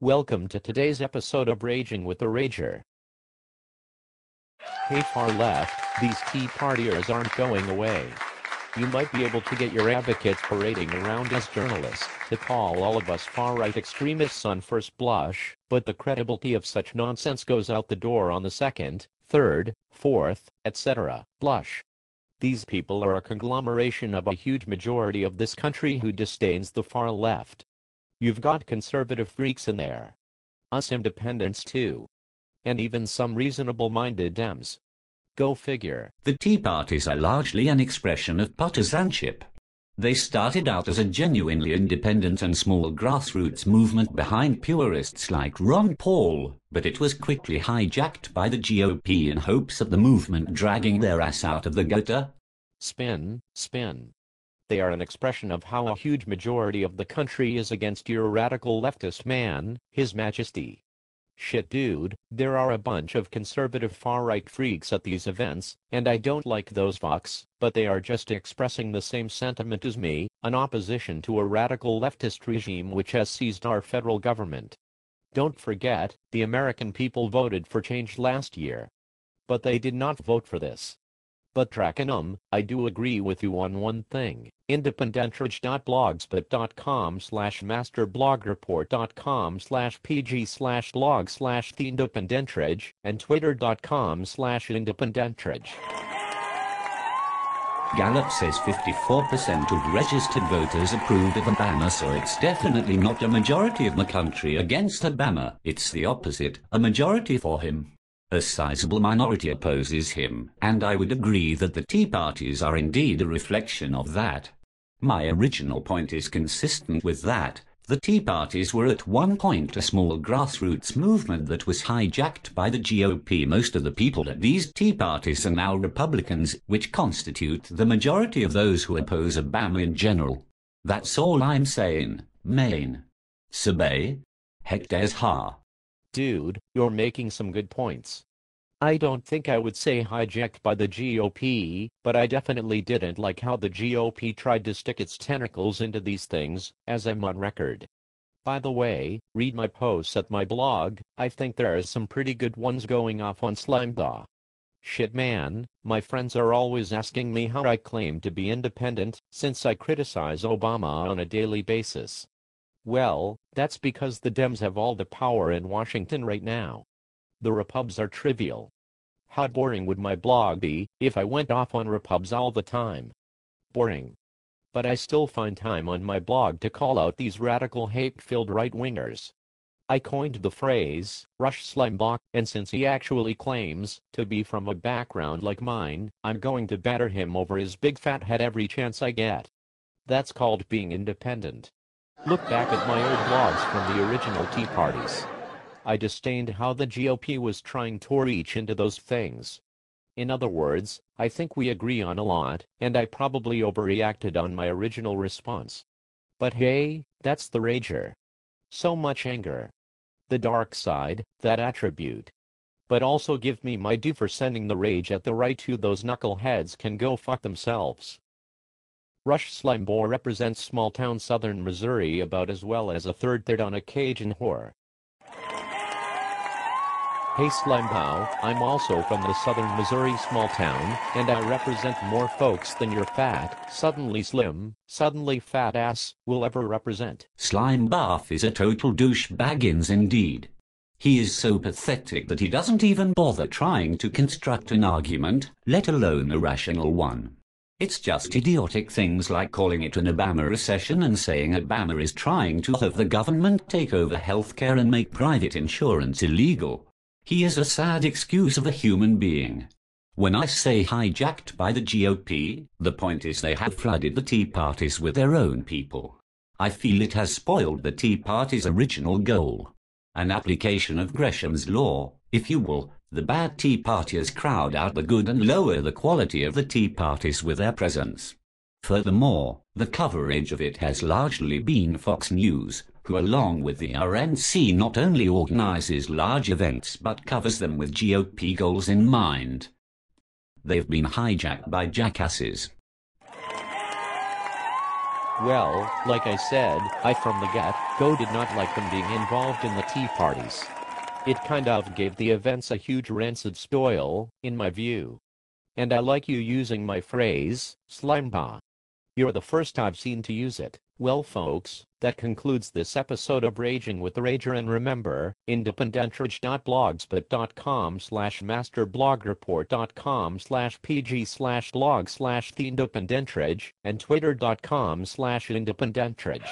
Welcome to today's episode of Raging with the Rager. Hey far left, these Tea Partiers aren't going away. You might be able to get your advocates parading around as journalists to call all of us far-right extremists on first blush, but the credibility of such nonsense goes out the door on the second, third, fourth, etc. blush. These people are a conglomeration of a huge majority of this country who disdains the far left. You've got conservative freaks in there. Us independents too. And even some reasonable-minded Dems. Go figure. The Tea Parties are largely an expression of partisanship. They started out as a genuinely independent and small grassroots movement behind purists like Ron Paul, but it was quickly hijacked by the GOP in hopes of the movement dragging their ass out of the gutter. Spin, spin. They are an expression of how a huge majority of the country is against your radical leftist man, His Majesty. Shit dude, there are a bunch of conservative far-right freaks at these events, and I don't like those fucks, but they are just expressing the same sentiment as me, an opposition to a radical leftist regime which has seized our federal government. Don't forget, the American people voted for change last year. But they did not vote for this. But Draconem, I do agree with you on one thing. independentrage.blogspot.com/masterblog.report.com/pg/blog/theindependentrage and twitter.com/independentrage. Gallup says 54% of registered voters approved of Obama, so it's definitely not a majority of the country against Obama. It's the opposite, a majority for him. A sizable minority opposes him, and I would agree that the Tea Parties are indeed a reflection of that. My original point is consistent with that. The Tea Parties were at one point a small grassroots movement that was hijacked by the GOP. Most of the people at these Tea Parties are now Republicans, which constitute the majority of those who oppose Obama in general. That's all I'm saying. Maine. Sabay. Hectares ha. Dude, you're making some good points. I don't think I would say hijacked by the GOP, but I definitely didn't like how the GOP tried to stick its tentacles into these things, as I'm on record. By the way, read my posts at my blog. I think there are some pretty good ones going off on Slimebaugh. Shit man, my friends are always asking me how I claim to be independent, since I criticize Obama on a daily basis. Well, that's because the Dems have all the power in Washington right now. The Repubs are trivial. How boring would my blog be if I went off on Repubs all the time? Boring. But I still find time on my blog to call out these radical hate-filled right-wingers. I coined the phrase, Rush Slimebaugh, and since he actually claims to be from a background like mine, I'm going to batter him over his big fat head every chance I get. That's called being independent. Look back at my old blogs from the original Tea Parties. I disdained how the GOP was trying to reach into those things. In other words, I think we agree on a lot, and I probably overreacted on my original response. But hey, that's the Rager. So much anger. The dark side, that attribute. But also give me my due for sending the rage at the right to those knuckleheads can go fuck themselves. Rush Slimebaugh represents small-town southern Missouri about as well as a third on a Cajun whore. Hey Slimebaugh, I'm also from the southern Missouri small town, and I represent more folks than your fat, suddenly slim, suddenly fat ass will ever represent. Slimebaugh is a total douchebaggins indeed. He is so pathetic that he doesn't even bother trying to construct an argument, let alone a rational one. It's just idiotic things like calling it an Obama recession and saying Obama is trying to have the government take over healthcare and make private insurance illegal. He is a sad excuse of a human being. When I say hijacked by the GOP, the point is they have flooded the Tea Parties with their own people. I feel it has spoiled the Tea Party's original goal. An application of Gresham's law, if you will. The bad Tea Partiers crowd out the good and lower the quality of the Tea Parties with their presence. Furthermore, the coverage of it has largely been Fox News, who along with the RNC not only organizes large events but covers them with GOP goals in mind. They've been hijacked by jackasses. Well, like I said, I from the get-go did not like them being involved in the tea parties. It kind of gave the events a huge rancid spoil, in my view. And I like you using my phrase, Slimebaugh. You're the first I've seen to use it. Well folks, that concludes this episode of Raging with the Rager, and remember, independentrage.blogspot.com/masterblogreport.com/pg/blog/the independentrage and twitter.com/independentrage.